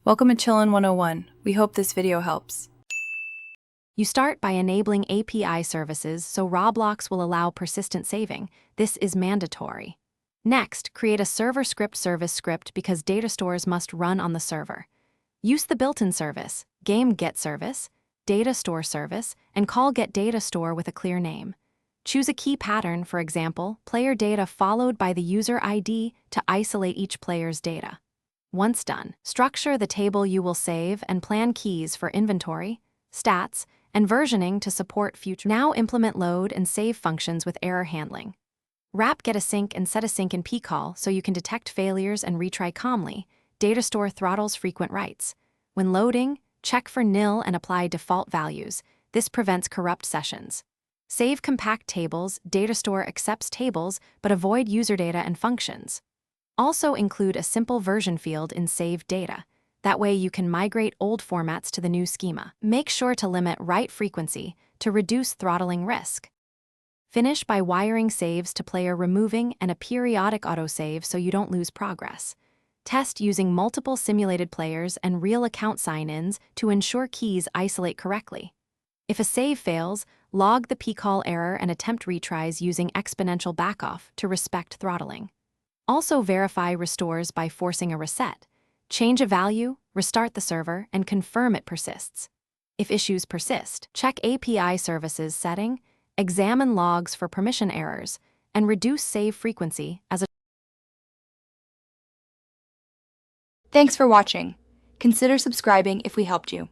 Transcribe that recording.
Welcome to Chillin' 101. We hope this video helps. You start by enabling API services so Roblox will allow persistent saving. This is mandatory. Next, create a server script service script because data stores must run on the server. Use the built-in service, game get service, data store service, and call get data store with a clear name. Choose a key pattern, for example, player data followed by the user ID to isolate each player's data. Once done, structure the table you will save and plan keys for inventory, stats, and versioning to support future. Now implement load and save functions with error handling. Wrap getAsync and setAsync in pcall so you can detect failures and retry calmly. Datastore throttles frequent writes. When loading, check for nil and apply default values. This prevents corrupt sessions. Save compact tables. Datastore accepts tables but avoid user data and functions. Also include a simple version field in saved data. That way you can migrate old formats to the new schema. Make sure to limit write frequency to reduce throttling risk. Finish by wiring saves to player removing and a periodic autosave so you don't lose progress. Test using multiple simulated players and real account sign-ins to ensure keys isolate correctly. If a save fails, log the pcall error and attempt retries using exponential backoff to respect throttling. Also verify restores by forcing a reset. Change a value, restart the server, and confirm it persists. If issues persist, check API services setting, examine logs for permission errors, and reduce save frequency as a... Thanks for watching. Consider subscribing if we helped you.